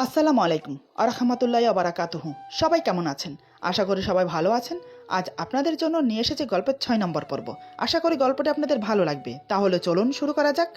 আসসালামু আলাইকুম আরহামাতুল্লাহি ওয়া বারাকাতুহু। সবাই কেমন আছেন? আশা করি সবাই ভালো আছেন। আজ আপনাদের জন্য নিয়ে এসেছি গল্পের ৬ নম্বর পর্ব। আশা করি গল্পটি আপনাদের ভালো লাগবে। তাহলে চলুন শুরু করা যাক।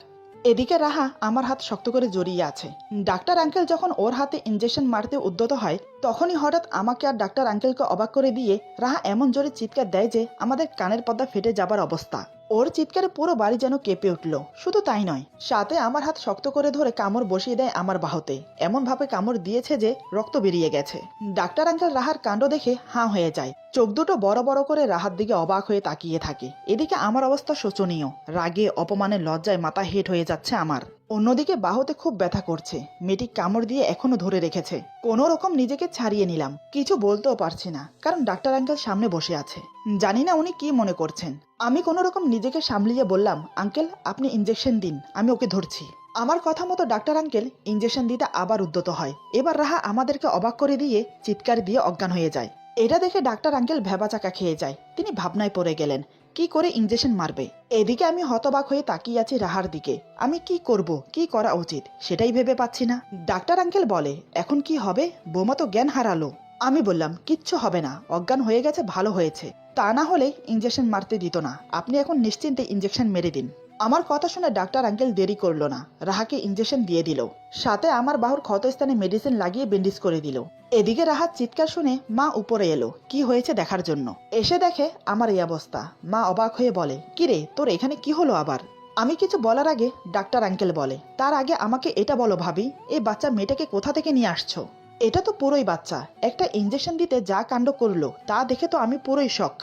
এদিকে রাহা আমার হাত শক্ত করে জড়িয়ে আছে। ডাক্তার আঙ্কেল যখন ওর হাতে ইনজেকশন মারতে উদ্যত হয়, তখনই হঠাৎ আমাকে আর ডাক্তার আঙ্কেলকে অবাক করে দিয়ে রাহা এমন জোরে চিৎকার দেয় যে আমাদের কানের পর্দা ফেটে যাবার অবস্থা। ওর চিৎকারে পুরো বাড়ি যেন কেঁপে উঠল। শুধু তাই নয়, সাথে আমার হাত শক্ত করে ধরে কামড় বসিয়ে দেয় আমার বাহুতে। এমন ভাবে কামড় দিয়েছে যে রক্ত বেরিয়ে গেছে। ডাক্তার আঙ্কেল রাহার কাণ্ড দেখে হাঁ হয়ে যায়। চোখ দুটো বড় বড় করে রাহার দিকে অবাক হয়ে তাকিয়ে থাকে। এদিকে আমার অবস্থা শোচনীয়। রাগে, অপমানে, লজ্জায় মাথা হেট হয়ে যাচ্ছে আমার। অন্যদিকে বাহুতে খুব ব্যথা করছে। মেয়েটি কামড় দিয়ে এখনো ধরে রেখেছে। কোনো রকম নিজেকে ছাড়িয়ে নিলাম। কিছু বলতেও পারছি না, কারণ ডাক্তার আঙ্কেল সামনে বসে আছে। জানি না উনি কি মনে করছেন। আমি কোনো রকম নিজেকে সামলিয়ে বললাম, আঙ্কেল আপনি ইনজেকশন দিন, আমি ওকে ধরছি। আমার কথা মতো ডাক্তার আঙ্কেল ইনজেকশন দিতে আবার উদ্যত হয়। এবার রাহা আমাদেরকে অবাক করে দিয়ে চিৎকার দিয়ে অজ্ঞান হয়ে যায়। এটা দেখে ডাক্তার আঙ্কেল ভেবাচাকা খেয়ে যায়। তিনি ভাবনায় পড়ে গেলেন, কি করে ইনজেকশন মারবে। এদিকে আমি হতবাক হয়ে তাকিয়ে আছি রাহার দিকে। আমি কি করব, কি করা উচিত সেটাই ভেবে পাচ্ছি না। ডাক্তার আঙ্কেল বলে, এখন কি হবে? বৌমা তো জ্ঞান হারালো। আমি বললাম, কিচ্ছু হবে না, অজ্ঞান হয়ে গেছে, ভালো হয়েছে। তা না হলে ইনজেকশন মারতে দিত না। আপনি এখন নিশ্চিন্তে ইনজেকশন মেরে দিন। আমার কথা শুনে ডাক্তার আঙ্কেল দেরি করলো না, রাহাকে ইনজেকশন দিয়ে দিল। সাথে আমার বাহুর ক্ষতস্থানে মেডিসিন লাগিয়ে ব্যান্ডেজ করে দিল। এদিকে রাহার চিৎকার শুনে মা উপরে এলো কি হয়েছে দেখার জন্য। এসে দেখে আমার এই অবস্থা। মা অবাক হয়ে বলে, কিরে তোর এখানে কি হলো আবার? আমি কিছু বলার আগে ডাক্তার আঙ্কেল বলে, তার আগে আমাকে এটা বলো ভাবি, এই বাচ্চা মেয়েটাকে কোথা থেকে নিয়ে আসছো? এটা তো পুরোই বাচ্চা। একটা ইনজেকশন দিতে যা কাণ্ড করলো তা দেখে তো আমি পুরোই শক।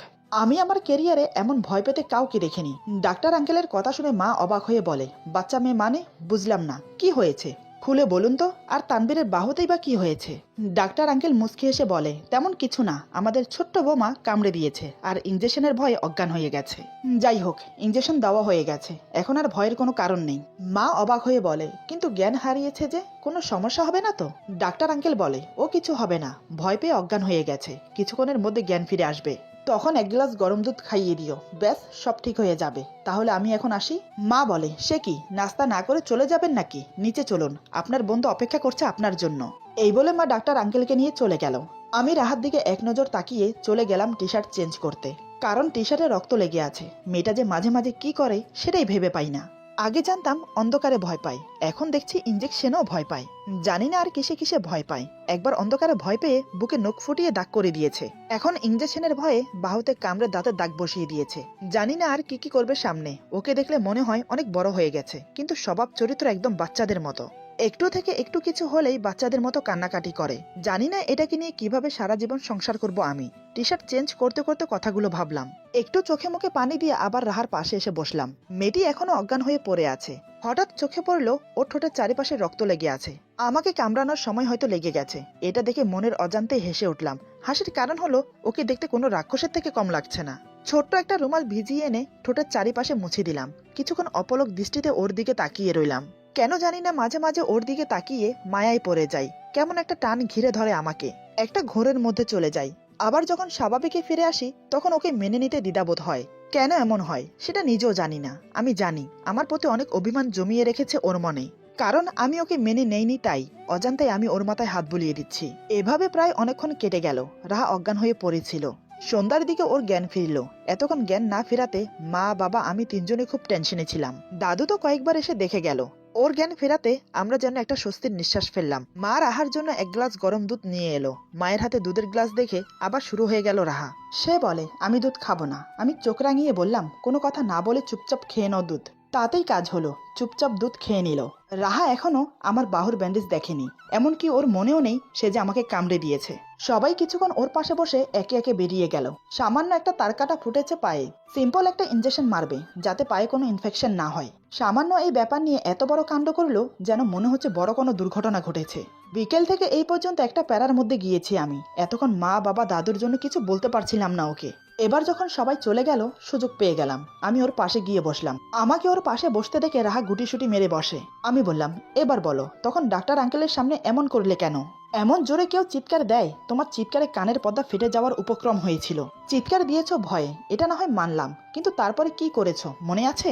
আমি আমার ক্যারিয়ারে এমন ভয় পেতে কাউকে দেখিনি। ডাক্তার আঙ্কেলের কথা শুনে মা অবাক হয়ে বলে, বাচ্চা মেয়ে মানে? বুঝলাম না, কি হয়েছে খুলে বলুন তো। আর তানবীরের বাহুতেই বা কি হয়েছে? ডাক্তার আঙ্কেল মুচকি এসে বলে, তেমন কিছু না, আমাদের ছোট্ট বৌমা কামড়ে দিয়েছে আর ইনজেকশনের ভয়ে অজ্ঞান হয়ে গেছে। যাই হোক, ইনজেকশন দেওয়া হয়ে গেছে, এখন আর ভয়ের কোনো কারণ নেই। মা অবাক হয়ে বলে, কিন্তু জ্ঞান হারিয়েছে যে, কোনো সমস্যা হবে না তো? ডাক্তার আঙ্কেল বলে, ও কিছু হবে না, ভয় পেয়ে অজ্ঞান হয়ে গেছে, কিছুক্ষণের মধ্যে জ্ঞান ফিরে আসবে। তখন এক গ্লাস গরম দুধ খাইয়ে দিও, ব্যাস সব ঠিক হয়ে যাবে। তাহলে আমি এখন আসি। মা বলে, সে কি, নাস্তা না করে চলে যাবেন নাকি? নিচে চলুন, আপনার বন্ধু অপেক্ষা করছে আপনার জন্য। এই বলে মা ডাক্তার আঙ্কেলকে নিয়ে চলে গেল। আমি রাহার দিকে এক নজর তাকিয়ে চলে গেলাম টি শার্ট চেঞ্জ করতে, কারণ টি শার্টে রক্ত লেগে আছে। মেয়েটা যে মাঝে মাঝে কি করে সেটাই ভেবে পাই না। আগে জানতাম অন্ধকারে ভয় পায়, এখন দেখছি ইনজেকশনও ভয় পায়। জানি না আর কিসে কিসে ভয় পায়। একবার অন্ধকারে ভয় পেয়ে বুকে নখ ফুটিয়ে দাগ করে দিয়েছে, এখন ইনজেকশনের ভয়ে বাহুতে কামড়ে দাঁতের দাগ বসিয়ে দিয়েছে। জানি না আর কি কি করবে সামনে। ওকে দেখলে মনে হয় অনেক বড় হয়ে গেছে, কিন্তু স্বভাব চরিত্র একদম বাচ্চাদের মতো। একটু থেকে একটু কিছু হলেই বাচ্চাদের মতো কান্নাকাটি করে। জানি না এটাকে নিয়ে কিভাবে সারা জীবন সংসার করব আমি। টি শার্ট চেঞ্জ করতে করতে কথাগুলো ভাবলাম। একটু চোখে মুখে পানি দিয়ে আবার রাহার পাশে এসে বসলাম। মেয়েটি এখনো অজ্ঞান হয়ে পড়ে আছে। হঠাৎ চোখে পড়লো ওর ঠোঁটের চারিপাশে রক্ত লেগে আছে। আমাকে কামড়ানোর সময় হয়তো লেগে গেছে। এটা দেখে মনের অজান্তে হেসে উঠলাম। হাসির কারণ হলো ওকে দেখতে কোনো রাক্ষসের থেকে কম লাগছে না। ছোট্ট একটা রুমাল ভিজিয়ে এনে ঠোঁটের চারিপাশে মুছে দিলাম। কিছুক্ষণ অপলক দৃষ্টিতে ওর দিকে তাকিয়ে রইলাম। কেন জানি না মাঝে মাঝে ওর দিকে তাকিয়ে মায়ায় পড়ে যাই। কেমন একটা টান ঘিরে ধরে আমাকে, একটা ঘোরের মধ্যে চলে যাই। আবার যখন স্বাভাবিকে ফিরে আসি তখন ওকে মেনে নিতে দ্বিধাবোধ হয়। কেন এমন হয় সেটা নিজেও জানি না। আমি জানি আমার প্রতি অনেক অভিমান জমিয়ে রেখেছে ওর মনে, কারণ আমি ওকে মেনে নেইনি, তাই অজান্তায় আমি ওর মাথায় হাত বুলিয়ে দিচ্ছি। এভাবে প্রায় অনেকক্ষণ কেটে গেল। রাহা অজ্ঞান হয়ে পড়েছিল। সন্ধ্যার দিকে ওর জ্ঞান ফিরল। এতক্ষণ জ্ঞান না ফেরাতে মা, বাবা, আমি তিনজনে খুব টেনশনে ছিলাম। দাদু তো কয়েকবার এসে দেখে গেল। ওর জ্ঞান ফেরাতে আমরা যেন একটা স্বস্তির নিঃশ্বাস ফেললাম। মা রাহার জন্য এক গ্লাস গরম দুধ নিয়ে এলো। মায়ের হাতে দুধের গ্লাস দেখে আবার শুরু হয়ে গেল রাহা। সে বলে, আমি দুধ খাবো না। আমি চোখ রাঙিয়ে বললাম, কোনো কথা না বলে চুপচাপ খেয়ে নাও দুধ। তাতেই কাজ হলো, চুপচাপ দুধ খেয়ে নিল। রাহা এখনো আমার বাহুর ব্যান্ডেজ দেখেনি, এমনকি ওর মনেও নেই সে যে আমাকে কামড়ে দিয়েছে। সবাই কিছুক্ষণ ওর পাশে বসে একে একে বেরিয়ে গেল। সামান্য একটা তারকাটা ফুটেছে পায়ে, সিম্পল একটা ইনজেকশন মারবে যাতে পায়ে কোনো ইনফেকশন না হয়। সামান্য এই ব্যাপার নিয়ে এত বড় কাণ্ড করলো যেন মনে হচ্ছে বড় কোনো দুর্ঘটনা ঘটেছে। বিকেল থেকে এই পর্যন্ত একটা প্যারার মধ্যে গিয়েছি আমি। এতক্ষণ মা, বাবা, দাদুর জন্য কিছু বলতে পারছিলাম না ওকে। এবার যখন সবাই চলে গেল সুযোগ পেয়ে গেলাম। আমি ওর পাশে গিয়ে বসলাম। আমাকে ওর পাশে বসতে দেখে রাহা গুটিসুটি মেরে বসে। আমি বললাম, এবার বলো, তখন ডাক্তার আঙ্কেলের সামনে এমন করলে কেন? এমন জোরে কেউ চিৎকার দেয়? তোমার চিৎকারে কানের পর্দা ফেটে যাওয়ার উপক্রম হয়েছিল। চিৎকার দিয়েছো ভয়ে, এটা না হয় মানলাম, কিন্তু তারপরে কি করেছো মনে আছে?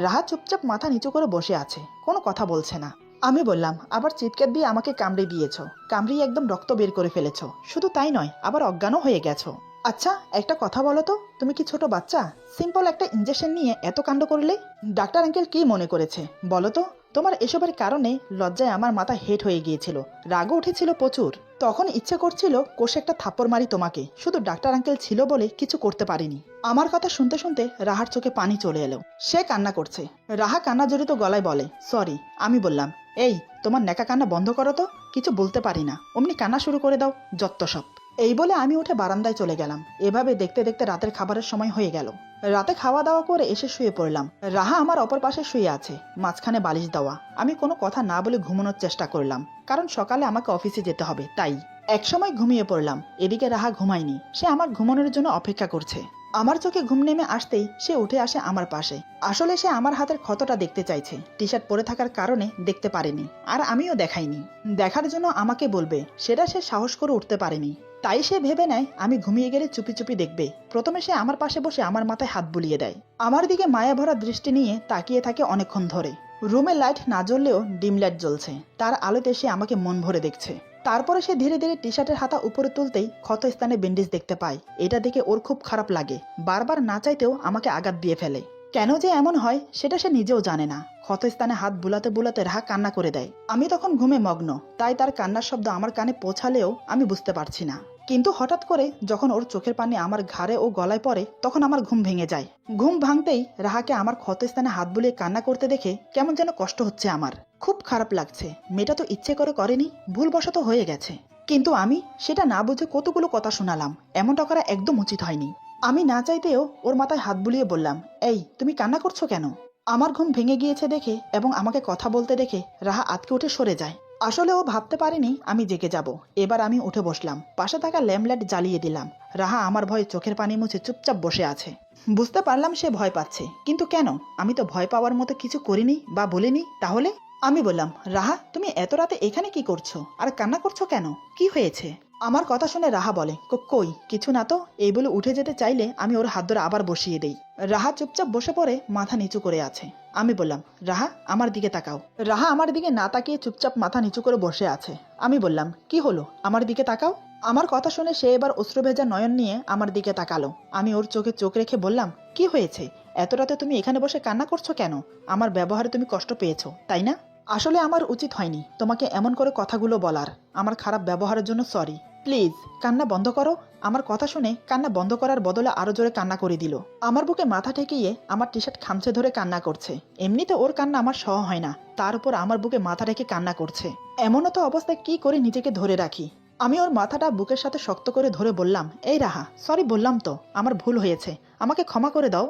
রাহা চুপচাপ মাথা নিচু করে বসে আছে, কোনো কথা বলছে না। আমি বললাম, আবার চিৎকার দিয়ে আমাকে কামড়ে দিয়েছো, কামড়িয়ে একদম রক্ত বের করে ফেলেছো। শুধু তাই নয়, আবার অজ্ঞানও হয়ে গেছো। আচ্ছা, একটা কথা বলো তো, তুমি কি ছোট বাচ্চা? সিম্পল একটা ইনজেকশন নিয়ে এত কাণ্ড করলে। ডাক্তার আঙ্কেল কি মনে করেছে বলো তো? তোমার এসবের কারণে লজ্জায় আমার মাথা হেট হয়ে গিয়েছিল, রাগও উঠেছিল প্রচুর। তখন ইচ্ছে করছিল কষে একটা থাপ্পড় মারি তোমাকে, শুধু ডাক্তার আঙ্কেল ছিল বলে কিছু করতে পারিনি। আমার কথা শুনতে শুনতে রাহার চোখে পানি চলে এলো। সে কান্না করছে। রাহা কান্না জড়িত গলায় বলে, সরি। আমি বললাম, এই তোমার নেকা কান্না বন্ধ করো তো, কিছু বলতে পারি না, অমনি কান্না শুরু করে দাও, যত্ত সব। এই বলে আমি উঠে বারান্দায় চলে গেলাম। এভাবে দেখতে দেখতে রাতের খাবারের সময় হয়ে গেল। রাতে খাওয়া দাওয়া করে এসে শুয়ে পড়লাম। রাহা আমার অপর পাশে শুয়ে আছে, মাঝখানে বালিশ দেওয়া। আমি কোনো কথা না বলে ঘুমানোর চেষ্টা করলাম, কারণ সকালে আমাকে অফিসে যেতে হবে তাই। একসময় ঘুমিয়ে পড়লাম। এদিকে রাহা ঘুমায়নি, সে আমার ঘুমানোর জন্য অপেক্ষা করছে। আমার চোখে ঘুম নেমে আসতেই সে উঠে আসে আমার পাশে। আসলে সে আমার হাতের ক্ষতটা দেখতে চাইছে, টি শার্ট পরে থাকার কারণে দেখতে পারেনি, আর আমিও দেখাইনি। দেখার জন্য আমাকে বলবে, সেটা সে সাহস করে উঠতে পারেনি। তাই সে ভেবে নেয় আমি ঘুমিয়ে গেলে চুপি চুপি দেখবে। প্রথমে সে আমার পাশে বসে আমার মাথায় হাত বুলিয়ে দেয়, আমার দিকে মায়া ভরা দৃষ্টি নিয়ে তাকিয়ে থাকে অনেকক্ষণ ধরে। রুমে লাইট না জ্বললেও ডিম লাইট জ্বলছে, তার আলোতে সে আমাকে মন ভরে দেখছে। তারপরে সে ধীরে ধীরে টি শার্টের হাতা উপরে তুলতেই ক্ষত স্থানে ব্যান্ডেজ দেখতে পায়। এটা দেখে ওর খুব খারাপ লাগে, বারবার না চাইতেও আমাকে আঘাত দিয়ে ফেলে। কেন যে এমন হয় সেটা সে নিজেও জানে না। ক্ষত স্থানে হাত বুলাতে বুলাতে রাহা কান্না করে দেয়। আমি তখন ঘুমে মগ্ন, তাই তার কান্নার শব্দ আমার কানে পৌঁছালেও আমি বুঝতে পারছি না। কিন্তু হঠাৎ করে যখন ওর চোখের পানি আমার ঘাড়ে ও গলায় পড়ে, তখন আমার ঘুম ভেঙে যায়। ঘুম ভাঙতেই রাহাকে আমার ক্ষত স্থানে হাত বুলিয়ে কান্না করতে দেখে কেমন যেন কষ্ট হচ্ছে আমার। খুব খারাপ লাগছে। মেয়েটা তো ইচ্ছে করে করেনি, ভুলবশত হয়ে গেছে। কিন্তু আমি সেটা না বুঝে কতগুলো কথা শোনালাম। এমনটা করা একদম উচিত হয়নি। আমি না চাইতেও ওর মাথায় হাত বুলিয়ে বললাম, এই তুমি কান্না করছো কেন? আমার ঘুম ভেঙে গিয়েছে দেখে এবং আমাকে কথা বলতে দেখে রাহা আতকে উঠে সরে যায়। আসলে ও ভাবতে পারেনি আমি জেগে যাব। এবার আমি উঠে বসলাম, পাশে থাকা ল্যাম্পলাইট জ্বালিয়ে দিলাম। রাহা আমার ভয়ে চোখের পানি মুছে চুপচাপ বসে আছে। বুঝতে পারলাম সে ভয় পাচ্ছে, কিন্তু কেন? আমি তো ভয় পাওয়ার মতো কিছু করিনি বা বলিনি। তাহলে আমি বললাম, রাহা তুমি এত রাতে এখানে কি করছো, আর কান্না করছো কেন? কি হয়েছে? আমার কথা শুনে রাহা বলে, কই কিছু না তো। এই বলে উঠে যেতে চাইলে আমি ওর হাত ধরে আবার বসিয়ে দেই। রাহা চুপচাপ বসে পড়ে মাথা নিচু করে আছে। আমি বললাম, রাহা আমার দিকে তাকাও। রাহা আমার দিকে না তাকিয়ে চুপচাপ মাথা নিচু করে বসে আছে। আমি বললাম, কি হলো, আমার দিকে তাকাও। আমার কথা শুনে সে এবার অশ্রুভেজা নয়ন নিয়ে আমার দিকে তাকালো। আমি ওর চোখে চোখ রেখে বললাম, কি হয়েছে? এত রাতে তুমি এখানে বসে কান্না করছো কেন? আমার ব্যবহারে তুমি কষ্ট পেয়েছো তাই না? আসলে আমার উচিত হয়নি তোমাকে এমন করে কথাগুলো বলার। আমার খারাপ ব্যবহারের জন্য সরি। প্লিজ কান্না বন্ধ করো। আমার কথা শুনে কান্না বন্ধ করার বদলে আরো জোরে কান্না করে দিল। আমার বুকে মাথা ঠেকিয়ে আমার টি শার্ট খামচে ধরে কান্না করছে। এমনিতে ওর কান্না আমার সহ হয় না, তার উপর আমার বুকে মাথা রেখে কান্না করছে। এমনও তো অবস্থায় কি করে নিজেকে ধরে রাখি। আমি ওর মাথাটা বুকের সাথে শক্ত করে ধরে বললাম, এই রাহা, সরি বললাম তো, আমার ভুল হয়েছে, আমাকে ক্ষমা করে দাও।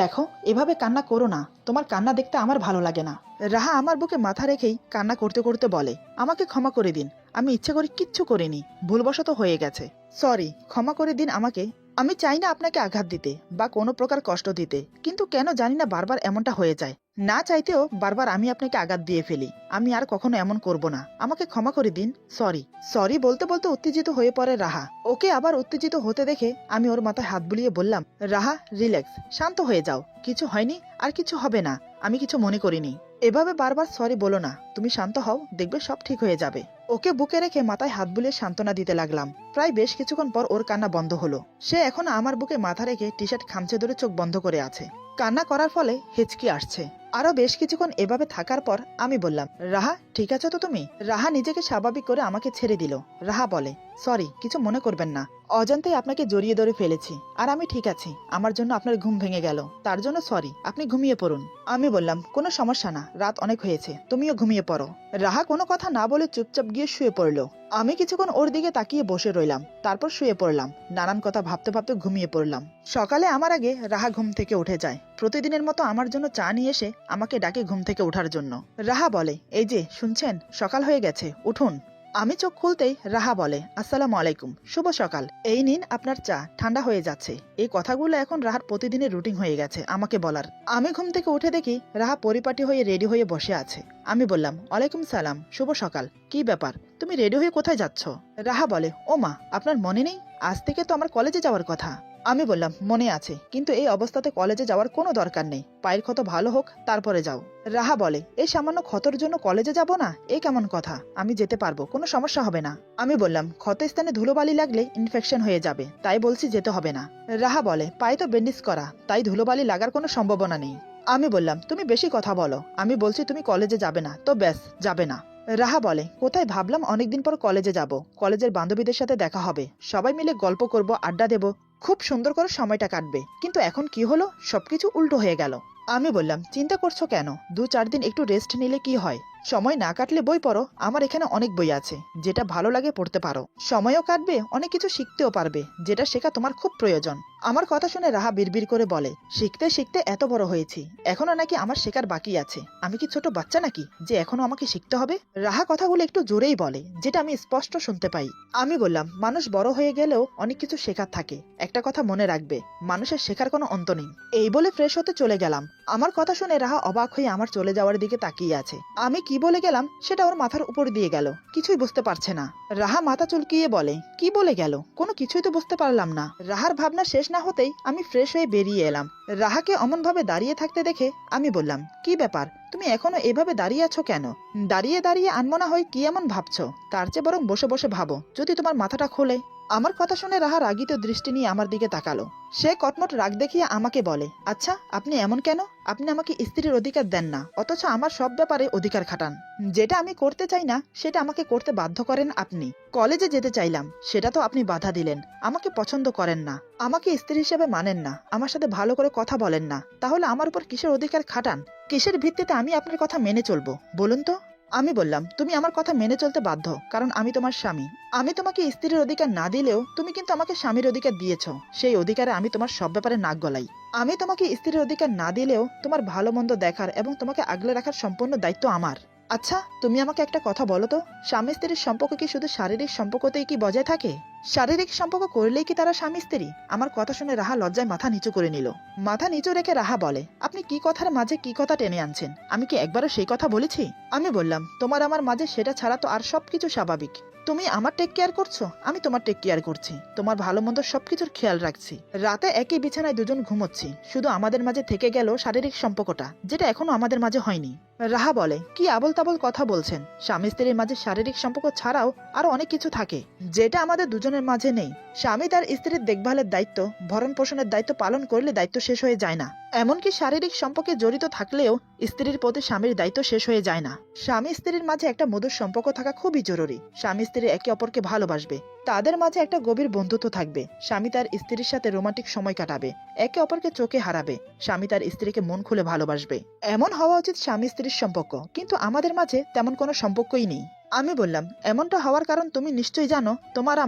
দেখো এভাবে কান্না করো না, তোমার কান্না দেখতে আমার ভালো লাগে না। রাহা আমার বুকে মাথা রেখেই কান্না করতে করতে বলে, আমাকে ক্ষমা করে দিন, আমি ইচ্ছে করে কিচ্ছু করিনি, ভুলবশত হয়ে গেছে। সরি, ক্ষমা করে দিন আমাকে। আমি চাই না আপনাকে আঘাত দিতে বা কোনো প্রকার কষ্ট দিতে, কিন্তু কেন জানি না বারবার এমনটা হয়ে যায়। না চাইতেও বারবার আমি আপনাকে আঘাত দিয়ে ফেলি। আমি আর কখনো এমন করব না, আমাকে ক্ষমা করে দিন। সরি। সরি বলতে বলতে উত্তেজিত হয়ে পড়ে রাহা। ওকে আবার উত্তেজিত হতে দেখে আমি ওর মাথায় হাত বুলিয়ে বললাম, রাহা রিল্যাক্স, শান্ত হয়ে যাও, কিছু হয়নি আর কিছু হবে না, আমি কিছু মনে করিনি। এভাবে বারবার সরি বলো না, তুমি শান্ত হও, দেখবে সব ঠিক হয়ে যাবে। ওকে বুকে রেখে মাথায় হাত বুলিয়ে সান্ত্বনা দিতে লাগলাম। প্রায় বেশ কিছুক্ষণ পর ওর কান্না বন্ধ হলো। সে এখন আমার বুকে মাথা রেখে টি শার্ট খামচে ধরে চোখ বন্ধ করে আছে। কান্না করার ফলে হেঁচকি আসছে। আরো বেশ কিছুক্ষণ এভাবে থাকার পর আমি বললাম, রাহা ঠিক আছে তো তুমি? রাহা নিজেকে স্বাভাবিক করে আমাকে ছেড়ে দিল। রাহা বলে, সরি, কিছু মনে করবেন না, অজান্তেই আপনাকে জড়িয়ে ধরে ফেলেছি। আর আমি ঠিক আছি, আমার জন্য আপনার ঘুম ভেঙে গেল, তার জন্য সরি, আপনি ঘুমিয়ে পড়ুন। আমি বললাম, কোনো সমস্যা না, রাত অনেক হয়েছে, তুমিও ঘুমিয়ে পড়ো। রাহা কোনো কথা না বলে চুপচাপ গিয়ে শুয়ে পড়লো। আমি কিছুক্ষণ ওর দিকে তাকিয়ে বসে রইলাম, তারপর শুয়ে পড়লাম। নানান কথা ভাবতে ভাবতে ঘুমিয়ে পড়লাম। সকালে আমার আগে রাহা ঘুম থেকে উঠে যায়। প্রতিদিনের মতো আমার জন্য চা নিয়ে এসে আমাকে ডাকে ঘুম থেকে ওঠার জন্য। রাহা বলে, এই যে শুনছেন, সকাল হয়ে গেছে, উঠুন। আমি চোখ খুলতেই রাহা বলে, আসসালামু আলাইকুম, শুভ সকাল, এই নিন আপনার চা, ঠান্ডা হয়ে যাচ্ছে। এই কথাগুলো এখন রাহার প্রতিদিনের রুটিন হয়ে গেছে আমাকে বলার। আমি ঘুম থেকে উঠে দেখি রাহা পরিপাটি হয়ে রেডি হয়ে বসে আছে। আমি বললাম, ওয়ালাইকুম সালাম, শুভ সকাল, কি ব্যাপার, তুমি রেডি হয়ে কোথায় যাচ্ছ? রাহা বলে, ও মা, আপনার মনে নেই, আজ থেকে তো আমার কলেজে যাওয়ার কথা। আমি বললাম, মনে আছে, কিন্তু এই অবস্থাতে কলেজে যাওয়ার কোনো দরকার নেই। পায়ের ক্ষত ভালো হোক, তারপরে যাও। রাহা বলে, এই সামান্য ক্ষতর জন্য কলেজে যাব না? এই কেমন কথা? আমি যেতে পারবো, কোনো সমস্যা হবে না। আমি বললাম, ক্ষত স্থানে ধুলোবালি লাগলে ইনফেকশন হয়ে যাবে, তাই বলছি যেতে হবে না। রাহা বলে, পায়ে তো ব্যান্ডেজ করা, তাই ধুলোবালি লাগার কোনো সম্ভাবনা নেই। আমি বললাম, তুমি বেশি কথা বলো, আমি বলছি তুমি কলেজে যাবে না তো ব্যাস, যাবে না। রাহা বলে, কোথায়, ভাবলাম অনেকদিন পর কলেজে যাব, কলেজের বান্ধবীদের সাথে দেখা হবে, সবাই মিলে গল্প করব, আড্ডা দেব, খুব সুন্দর করে সময়টা কাটবে, কিন্তু এখন কি হলো, সবকিছু উল্টো হয়ে গেল। আমি বললাম, চিন্তা করছো কেন? 2-4 দিন একটু রেস্ট নিলে কি হয়? সময় না কাটলে বই পড়ো, আমার এখানে অনেক বই আছে, যেটা ভালো লাগে পড়তে পারো, সময়ও কাটবে, অনেক কিছু শিখতেও পারবে, যেটা শেখা তোমার খুব প্রয়োজন। আমার কথা শুনে রাহা বিড়বিড় করে বলে, শিখতে শিখতে এত বড় হয়েছি, এখনো নাকি আমার শেখার বাকি আছে? আমি কি ছোট বাচ্চা নাকি যে এখনো আমাকে শিখতে হবে? রাহা কথাগুলো একটু জোরেই বলে, যেটা আমি স্পষ্ট শুনতে পাই। আমি বললাম, মানুষ বড় হয়ে গেলেও অনেক কিছু শেখার থাকে, একটা কথা মনে রাখবে, মানুষের শেখার কোনো অন্ত নেই। এই বলে ফ্রেশ হতে চলে গেলাম। আমার কথা শুনে রাহা অবাক হয়ে আমার চলে যাওয়ার দিকে তাকিয়ে আছে। আমি কি বলে গেলাম সেটা ওর মাথার উপর দিয়ে গেল, কিছুই বুঝতে পারছে না। রাহা মাথা চুলকিয়ে বলে, কি বলে গেল? কোনো কিছুই তো বুঝতে পারলাম না। রাহার ভাবনা শেষ না হতেই আমি ফ্রেশ হয়ে বেরিয়ে এলাম। রাহাকে অমন ভাবে দাঁড়িয়ে থাকতে দেখে আমি বললাম, কি ব্যাপার, তুমি এখনো এভাবে দাঁড়িয়ে আছো কেন? দাঁড়িয়ে দাঁড়িয়ে আনমনা হয়ে কি এমন ভাবছো? তার চেয়ে বরং বসে বসে ভাবো, যদি তোমার মাথাটা খোলে। আমার কথা শুনে রাহা রাগিত দৃষ্টি নিয়ে আমার দিকে তাকালো। সে কটমট রাগ দেখিয়ে আমাকে বলে, আচ্ছা আপনি এমন কেন? আপনি আমাকে স্ত্রীর অধিকার দেন না, অথচ আমার সব ব্যাপারে অধিকার খাটান। যেটা আমি করতে চাই না সেটা আমাকে করতে বাধ্য করেন আপনি। কলেজে যেতে চাইলাম, সেটা তো আপনি বাধা দিলেন। আমাকে পছন্দ করেন না, আমাকে স্ত্রী হিসেবে মানেন না, আমার সাথে ভালো করে কথা বলেন না, তাহলে আমার উপর কিসের অধিকার খাটান? কিসের ভিত্তিতে আমি আপনার কথা মেনে চলবো বলুন তো? আমি বললাম, তুমি আমার কথা মেনে চলতে বাধ্য, কারণ আমি তোমার স্বামী। আমি তোমাকে স্ত্রীর অধিকার না দিলেও তুমি কিন্তু আমাকে স্বামীর অধিকার দিয়েছ, সেই অধিকারে আমি তোমার সব ব্যাপারে নাক গলাই। আমি তোমাকে স্ত্রীর অধিকার না দিলেও তোমার ভালো মন্দ দেখার এবং তোমাকে আগলে রাখার সম্পূর্ণ দায়িত্ব আমার। আচ্ছা তুমি আমাকে একটা কথা বলো তো, স্বামী স্ত্রীর সম্পর্ক কি শুধু শারীরিক সম্পর্কতেই কি বজায় থাকে? শারীরিক সম্পর্ক করলেই কি তারা স্বামী স্ত্রী? আমার কথা শুনে রাহা লজ্জায় মাথা নিচু করে নিল। মাথা নিচু রেখে রাহা বলে, আপনি কি কথার মাঝে কি কথা টেনে আনছেন? আমি কি একবারও সেই কথা বলেছি? আমি বললাম, তোমার আমার মাঝে সেটা ছাড়া তো আর সবকিছু স্বাভাবিক। তুমি আমার টেক কেয়ার করছো, আমি তোমার টেক কেয়ার করছি, তোমার ভালো মন্দ সবকিছুর খেয়াল রাখছি। রাতে একই বিছানায় দুজন ঘুমোচ্ছি, শুধু আমাদের মাঝে থেকে গেল শারীরিক সম্পর্কটা, যেটা এখনো আমাদের মাঝে হয়নি। রাহা বলে, কি আবল তাবল কথা বলছেন? স্বামী স্ত্রীর মাঝে শারীরিক সম্পর্ক ছাড়াও আরো অনেক কিছু থাকে, যেটা আমাদের দুজনের মাঝে নেই। স্বামী তার স্ত্রীর দেখভালের দায়িত্ব, ভরণ পোষণের দায়িত্ব পালন করলে দায়িত্ব শেষ হয়ে যায় না। এমনকি শারীরিক সম্পর্কে জড়িত থাকলেও স্ত্রীর প্রতি স্বামীর দায়িত্ব শেষ হয়ে যায় না। স্বামী স্ত্রীর মাঝে একটা মধুর সম্পর্ক থাকা খুবই জরুরি। স্বামী স্ত্রী একে অপরকে ভালোবাসবে, তাদের মাঝে একটা গভীর বন্ধুত্ব থাকবে। স্বামী তার স্ত্রীর সাথে রোমান্টিক সময় কাটাবে, একে অপরকে চোখে হারাবে। স্বামী তার স্ত্রীকে মন খুলে ভালোবাসবে। এমন হওয়া উচিত স্বামী স্ত্রীর সম্পর্ক, কিন্তু আমাদের মাঝে তেমন কোনো সম্পর্কই নেই। আমি বললাম, এমনটা হওয়ার কারণ তুমি নিশ্চয়ই জানো। তোমার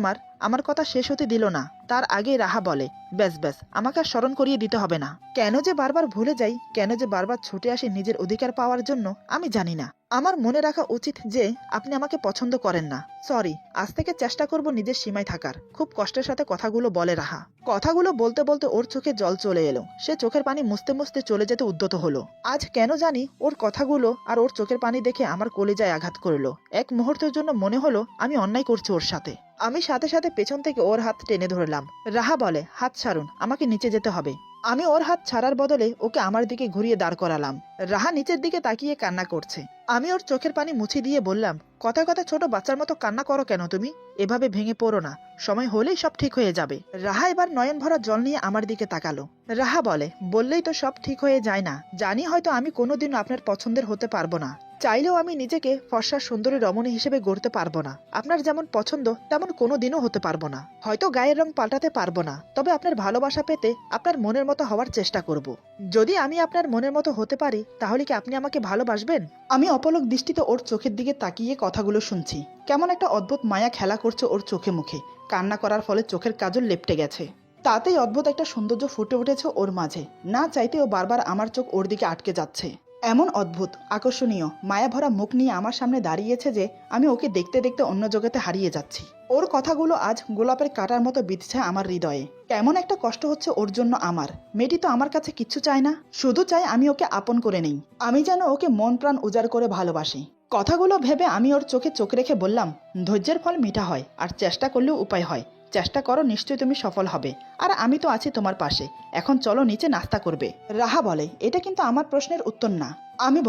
আমার কথা শেষ হতে দিল না, তার আগে রাহা বলে, ব্যাস ব্যাস, আমাকে আর স্মরণ করিয়ে দিতে হবে না। কেন যে বারবার ভুলে যাই, কেন যে বারবার ছুটে আসি নিজের অধিকার পাওয়ার জন্য, আমি জানি না। আমার মনে রাখা উচিত যে আপনি আমাকে পছন্দ করেন না। সরি, আজ থেকে চেষ্টা করব নিজের সীমায় থাকার। খুব কষ্টের সাথে কথাগুলো বলে রাহা। কথাগুলো বলতে বলতে ওর চোখে জল চলে এলো। সে চোখের পানি মুছতে মুছতে চলে যেতে উদ্যত হলো। আজ কেন জানি ওর কথাগুলো আর ওর চোখের পানি দেখে আমার কলিজায় আঘাত করলো। এক মুহূর্তের জন্য মনে হলো আমি অন্যায় করছি ওর সাথে। আমি সাথে সাথে পেছন থেকে ওর হাত টেনে ধরলাম। রাহা বলে, হাত ছাড়ুন, আমাকে নিচে যেতে হবে। আমি ওর হাত ছাড়ার বদলে ওকে আমার দিকে ঘুরিয়ে দাঁড় করালাম। রাহা নিচের দিকে তাকিয়ে কান্না করছে। আমি ওর চোখের পানি মুছে দিয়ে বললাম, কথায় কথা ছোট বাচ্চার মতো কান্না করো কেন তুমি? এভাবে ভেঙে পড়ো না, সময় হলেই সব ঠিক হয়ে যাবে। রাহা এবার নয়ন ভরা জল নিয়ে আমার দিকে তাকালো। রাহা বলে, বললেই তো সব ঠিক হয়ে যায় না। জানি হয়তো আমি কোনোদিনও আপনার পছন্দের হতে পারবো না, চাইলেও আমি নিজেকে ফর্সা সুন্দরী রমণী হিসেবে গড়তে পারবো না। আপনার যেমন পছন্দ তেমন কোনোদিনও হতে পারবো না। হয়তো গায়ের রং পাল্টাতে পারবো না, তবে আপনার ভালোবাসা পেতে আপনার মনের মতো হওয়ার চেষ্টা করব। যদি আমি আপনার মনের মতো হতে পারি, তাহলে কি আপনি আমাকে ভালোবাসবেন? আমি অপলক দৃষ্টিতে ওর চোখের দিকে তাকিয়ে কথাগুলো শুনছি। কেমন একটা অদ্ভুত মায়া খেলা করছে ওর চোখে মুখে। কান্না করার ফলে চোখের কাজল লেপটে গেছে, তাতেই অদ্ভুত একটা সৌন্দর্য ফুটে উঠেছে ওর মাঝে। না চাইতেও বারবার আমার চোখ ওর দিকে আটকে যাচ্ছে। এমন অদ্ভুত আকর্ষণীয় মায়া ভরা মুখ নিয়ে আমার সামনে দাঁড়িয়েছে যে আমি ওকে দেখতে দেখতে অন্য জগতে হারিয়ে যাচ্ছি। ওর কথাগুলো আজ গোলাপের কাঁটার মতো বিঁধছে আমার হৃদয়ে। কেমন একটা কষ্ট হচ্ছে ওর জন্য আমার। মেয়েটি তো আমার কাছে কিচ্ছু চায় না, শুধু চায় আমি ওকে আপন করে নেই। আমি যেন ওকে মন প্রাণ উজাড় করে ভালোবাসি। কথাগুলো ভেবে আমি ওর চোখে চোখ রেখে বললাম, ধৈর্যের ফল মিঠা হয়, আর চেষ্টা করলেও উপায় হয়। চেষ্টা করো, নিশ্চয়ই তুমি সফল হবে। আর আমি তো আছি তোমার পাশে। এখন চলো নিচে নাস্তা করবে। রাহা বলে, এটা কিন্তু আমার প্রশ্নের উত্তর না। আমি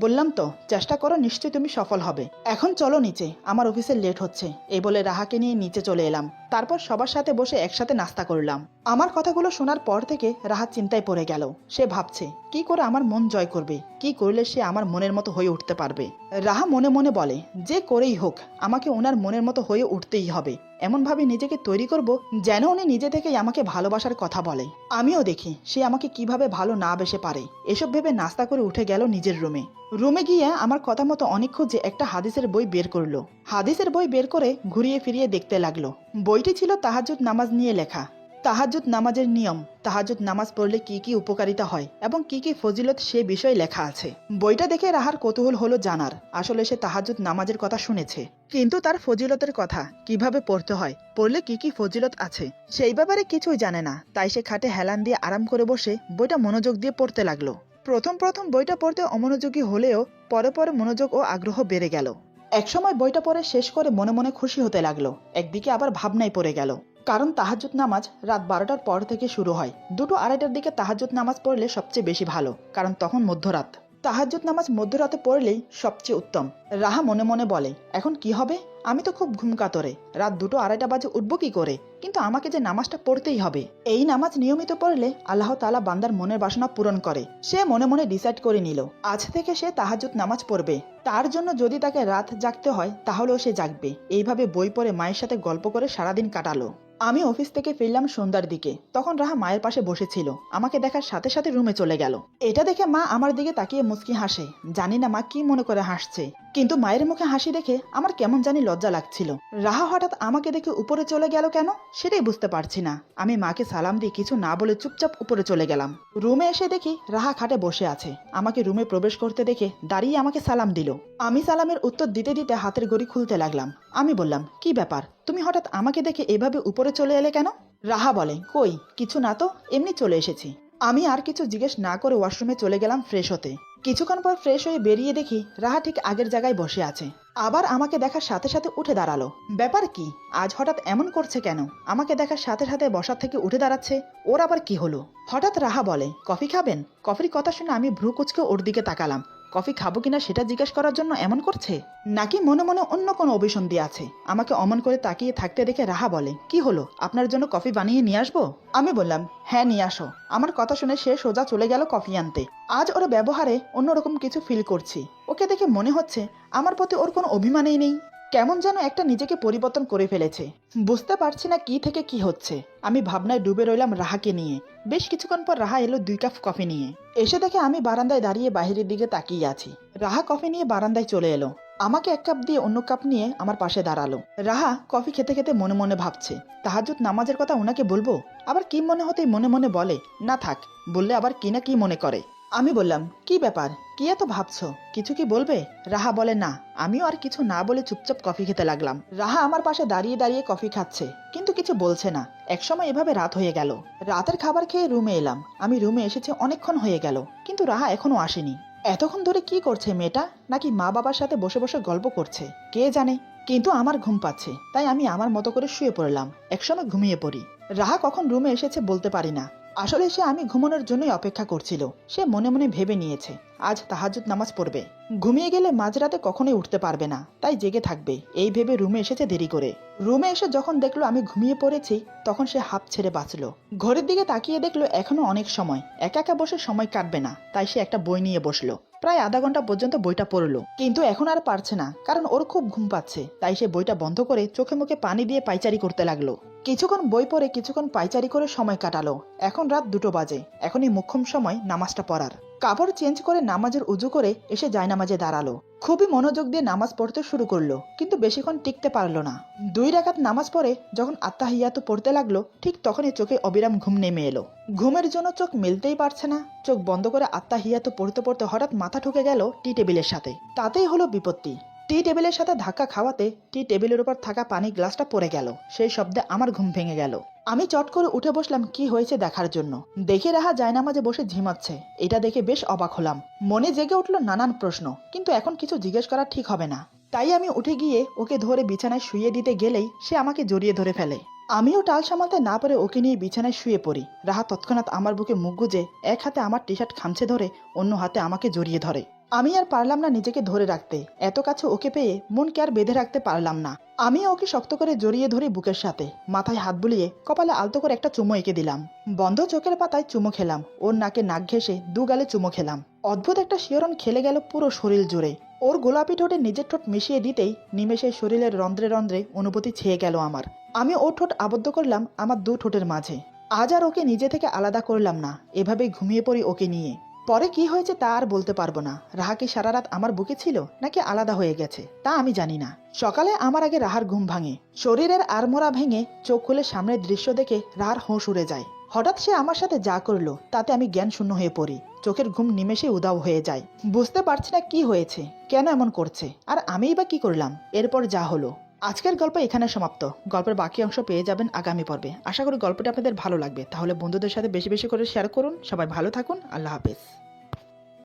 বললাম তো চেষ্টা করো, নিশ্চয়ই তুমি সফল হবে। এখন চলো নিচে, আমার অফিসে লেট হচ্ছে। এই বলে রাহাকে নিয়ে নিচে চলে এলাম। তারপর সবার সাথে বসে একসাথে নাস্তা করলাম। আমার কথাগুলো শোনার পর থেকে রাহা চিন্তায় পড়ে গেল। সে ভাবছে কি করে আমার মন জয় করবে, কি করলে সে আমার মনের মতো হয়ে উঠতে পারবে। রাহা মনে মনে বলে, যে করেই হোক আমাকে ওনার মনের মতো হয়ে উঠতেই হবে। এমনভাবে নিজেকে তৈরি করব যেন উনি নিজে থেকেই আমাকে ভালোবাসার কথা বলে। আমিও দেখি সে আমাকে কিভাবে ভালো না বেসে পারে। এসব ভেবে নাস্তা করে উঠে গেল নিজের রুমে গিয়ে আমার কথা মতো অনেক খুঁজে একটা হাদিসের বই বের করলো। হাদিসের বই বের করে ঘুরিয়ে ফিরিয়ে দেখতে লাগলো। বইটি ছিল তাহাজ্জুদ নামাজ নিয়ে লেখা। তাহাজ্জুদ নামাজের নিয়ম, তাহাজ্জুদ নামাজ পড়লে কি কি উপকারিতা হয় এবং কি কি ফজিলত সে বিষয়ে লেখা আছে। বইটা দেখে রাহার কৌতূহল হলো জানার। আসলে সে তাহাজ্জুদ নামাজের কথা শুনেছে, কিন্তু তার ফজিলতের কথা, কিভাবে পড়তে হয়, পড়লে কি কি ফজিলত আছে সেই ব্যাপারে কিছুই জানে না। তাই সে খাটে হেলান দিয়ে আরাম করে বসে বইটা মনোযোগ দিয়ে পড়তে লাগলো। প্রথম বইটা পড়তে অমনোযোগী হলেও পরে পরে মনোযোগ ও আগ্রহ বেড়ে গেল। একসময় বইটা পড়ে শেষ করে মনে মনে খুশি হতে লাগলো। একদিকে আবার ভাবনায় পড়ে গেল, কারণ তাহাজ্জুদ নামাজ রাত 12টার পর থেকে শুরু হয়। 2-2:30টার দিকে তাহাজ্জুদ নামাজ পড়লে সবচেয়ে বেশি ভালো, কারণ তখন মধ্যরাত। তাহাজ্জুদ নামাজ মধ্যরাতে পড়লেই সবচেয়ে উত্তম। রাহা মনে মনে বলে, এখন কি হবে? আমি তো খুব ঘুমকাতরে, রাত 2-2:30 বাজে উঠবো কি করে? কিন্তু আমাকে যে নামাজটা পড়তেই হবে। এই নামাজ নিয়মিত পড়লে আল্লাহ তাআলা বান্দার মনের বাসনা পূরণ করে। সে মনে মনে ডিসাইড করে নিল, আজ থেকে সে তাহাজ্জুদ নামাজ পড়বে। তার জন্য যদি তাকে রাত জাগতে হয় তাহলেও সে জাগবে। এইভাবে বই পড়ে মায়ের সাথে গল্প করে সারাদিন কাটালো। আমি অফিস থেকে ফিরলাম সন্ধ্যার দিকে। তখন রাহা মায়ের পাশে বসেছিল। আমাকে দেখার সাথে সাথে রুমে চলে গেল। এটা দেখে মা আমার দিকে তাকিয়ে মুচকি হাসে। জানি না মা কি মনে করে হাসছে, কিন্তু মায়ের মুখে হাসি দেখে আমার কেমন জানি লজ্জা লাগছিল। রাহা হঠাৎ আমাকে দেখে উপরে চলে গেল কেন, সেটাই বুঝতে পারছি না। আমি মাকে সালাম দিয়ে কিছু না বলে চুপচাপ উপরে চলে গেলাম। রুমে এসে দেখি রাহা খাটে বসে আছে। আমাকে রুমে প্রবেশ করতে দেখে দাঁড়িয়ে আমাকে সালাম দিল। আমি সালামের উত্তর দিতে দিতে হাতের ঘড়ি খুলতে লাগলাম। আমি বললাম, কি ব্যাপার, তুমি হঠাৎ আমাকে দেখে এভাবে উপরে চলে এলে কেন? রাহা বলে, কই কিছু না তো, এমনি চলে এসেছি। আমি আর কিছু জিজ্ঞেস না করে ওয়াশরুমে চলে গেলাম ফ্রেশ হতে। কিছুক্ষণ পর ফ্রেশ হয়ে বেরিয়ে দেখি রাহা ঠিক আগের জায়গায় বসে আছে। আবার আমাকে দেখার সাথে সাথে উঠে দাঁড়ালো। ব্যাপার কি, আজ হঠাৎ এমন করছে কেন? আমাকে দেখার সাথে সাথে বসার থেকে উঠে দাঁড়াচ্ছে, ওর আবার কি হলো? হঠাৎ রাহা বলে, কফি খাবেন? কফির কথা শুনে আমি ভ্রু কুঁচকে ওর দিকে তাকালাম। কফি খাবো কিনা সেটা জিজ্ঞেস করার জন্য এমন করছে, নাকি মনে মনে অন্য কোনো অভিসন্ধি আছে? আমাকে অমন করে তাকিয়ে থাকতে দেখে রাহা বলে, কি হলো, আপনার জন্য কফি বানিয়ে নিয়ে আসবো? আমি বললাম, হ্যাঁ নিয়ে আসো। আমার কথা শুনে সে সোজা চলে গেল কফি আনতে। আজ ওর ব্যবহারে অন্যরকম কিছু ফিল করছি। ওকে দেখে মনে হচ্ছে আমার প্রতি ওর কোনো অভিমানই নেই। কেমন যেন একটা নিজেকে পরিবর্তন করে ফেলেছে। বুঝতে পারছি না কি থেকে কি হচ্ছে। আমি ভাবনায় ডুবে রইলাম রাহাকে নিয়ে। বেশ কিছুক্ষণ পর রাহা এলো 2 কাপ কফি নিয়ে। এসে দেখে আমি বারান্দায় দাঁড়িয়ে বাইরের দিকে তাকিয়ে আছি। রাহা কফি নিয়ে বারান্দায় চলে এলো। আমাকে 1 কাপ দিয়ে অন্য কাপ নিয়ে আমার পাশে দাঁড়ালো। রাহা কফি খেতে খেতে মনে মনে ভাবছে, তাহাজ্জুদ নামাজের কথা ওনাকে বলবো? আবার কি মনে হতেই মনে মনে বলে, না থাক, বললে আবার কি না কি মনে করে। আমি বললাম, কি ব্যাপার, কি এত ভাবছো, কিছু কি বলবে? রাহা বলে, না। আমিও আর কিছু না বলে চুপচাপ কফি খেতে লাগলাম। রাহা আমার পাশে দাঁড়িয়ে দাঁড়িয়ে কফি খাচ্ছে, কিন্তু কিছু বলছে না। একসময় এভাবে রাত হয়ে গেল। রাতের খাবার খেয়ে রুমে এলাম। আমি রুমে এসেছি অনেকক্ষণ হয়ে গেল, কিন্তু রাহা এখনো আসেনি। এতক্ষণ ধরে কি করছে মেয়েটা? নাকি মা বাবার সাথে বসে বসে গল্প করছে, কে জানে। কিন্তু আমার ঘুম পাচ্ছে, তাই আমি আমার মতো করে শুয়ে পড়লাম। একসময় ঘুমিয়ে পড়ি। রাহা কখন রুমে এসেছে বলতে পারি না। আসলে সে আমি ঘুমানোর জন্যই অপেক্ষা করছিল। সে মনে মনে ভেবে নিয়েছে আজ তাহাজ্জুদ নামাজ পড়বে। ঘুমিয়ে গেলে মাঝরাতে কখনোই উঠতে পারবে না, তাই জেগে থাকবে, এই ভেবে রুমে এসেছে দেরি করে। রুমে এসে যখন দেখলো আমি ঘুমিয়ে পড়েছি, তখন সে হাঁপ ছেড়ে বাঁচলো। ঘড়ির দিকে তাকিয়ে দেখলো এখনো অনেক সময়, একা একা বসে সময় কাটবে না, তাই সে একটা বই নিয়ে বসলো। প্রায় আধা ঘন্টা পর্যন্ত বইটা পড়লো, কিন্তু এখন আর পারছে না, কারণ ওর খুব ঘুম পাচ্ছে। তাই সে বইটা বন্ধ করে চোখে মুখে পানি দিয়ে পায়চারি করতে লাগলো। কিছুক্ষণ বই পড়ে কিছুক্ষণ পায়চারি করে সময় কাটালো। এখন রাত 2টো বাজে। এখনই মুখ্যম সময় নামাজটা পড়ার। কাপড় চেঞ্জ করে নামাজের উজু করে এসে জায়নামাজে দাঁড়ালো। খুবই মনোযোগ দিয়ে নামাজ পড়তে শুরু করলো, কিন্তু বেশিক্ষণ টিকতে পারলো না। 2 রাকাত নামাজ পড়ে যখন আত্তাহিয়াতু পড়তে লাগলো, ঠিক তখনই চোখে অবিরাম ঘুম নেমে এলো। ঘুমের জন্য চোখ মেলতেই পারছে না। চোখ বন্ধ করে আত্তাহিয়াতু পড়তে পড়তে হঠাৎ মাথা ঠুকে গেল টি টেবিলের সাথে। তাতেই হলো বিপত্তি। টি টেবিলের সাথে ধাক্কা খাওয়াতে টি টেবিলের উপর থাকা পানি গ্লাসটা পড়ে গেল। সেই শব্দে আমার ঘুম ভেঙে গেল। আমি চট করে উঠে বসলাম কি হয়েছে দেখার জন্য। দেখে রাহা জায়নামাজে বসে ঝিমাচ্ছে। এটা দেখে বেশ অবাক হলাম। মনে জেগে উঠলো নানান প্রশ্ন, কিন্তু এখন কিছু জিজ্ঞেস করা ঠিক হবে না, তাই আমি উঠে গিয়ে ওকে ধরে বিছানায় শুইয়ে দিতে গেলেই সে আমাকে জড়িয়ে ধরে ফেলে। আমিও টাল সামালতে না পারে ওকে নিয়ে বিছানায় শুয়ে পড়ি। রাহা তৎক্ষণাৎ আমার বুকে মুখ গুজে এক হাতে আমার টি শার্ট খামছে ধরে অন্য হাতে আমাকে জড়িয়ে ধরে। আমি আর পারলাম না নিজেকে ধরে রাখতে। এত কাছে ওকে পেয়ে মনকে আর বেঁধে রাখতে পারলাম না। আমি ওকে শক্ত করে জড়িয়ে ধরি বুকের সাথে, মাথায় হাত বুলিয়ে কপালে আলতো করে একটা চুমো এঁকে দিলাম। বন্ধ চোখের পাতায় চুমো খেলাম, ওর নাকে নাক ঘেঁষে দু গালে চুমো খেলাম। অদ্ভুত একটা শিহরণ খেলে গেল পুরো শরীর জুড়ে। ওর গোলাপি ঠোঁটে নিজের ঠোঁট মিশিয়ে দিতেই নিমেষে শরীরের রন্ধ্রে রন্ধ্রে অনুভূতি ছেয়ে গেল আমার। আমি ওর ঠোঁট আবদ্ধ করলাম আমার দু ঠোঁটের মাঝে। আজ আর ওকে নিজে থেকে আলাদা করলাম না, এভাবেই ঘুমিয়ে পড়ি ওকে নিয়ে। পরে কি হয়েছে তা আর বলতে পারবো না। রাহা কি সারা রাত আমার বুকে ছিল নাকি আলাদা হয়ে গেছে তা আমি জানি না। সকালে আমার আগে রাহার ঘুম ভাঙে। শরীরের আড়মোড়া ভেঙে চোখ খুলে সামনের দৃশ্য দেখে রাহার হোঁশ উড়ে যায়। হঠাৎ সে আমার সাথে যা করলো তাতে আমি জ্ঞান শূন্য হয়ে পড়ি। চোখের ঘুম নিমেষে উধাও হয়ে যায়। বুঝতে পারছি না কি হয়েছে, কেন এমন করছে, আর আমিই বা কি করলাম। এরপর যা হলো। আজকের গল্প এখানে সমাপ্ত। গল্পের বাকি অংশ পেয়ে যাবেন আগামী পর্বে। আশা করি গল্পটা আপনাদের ভালো লাগবে। তাহলে বন্ধুদের সাথে বেশি বেশি করে শেয়ার করুন। সবাই ভালো থাকুন। আল্লাহ হাফেজ।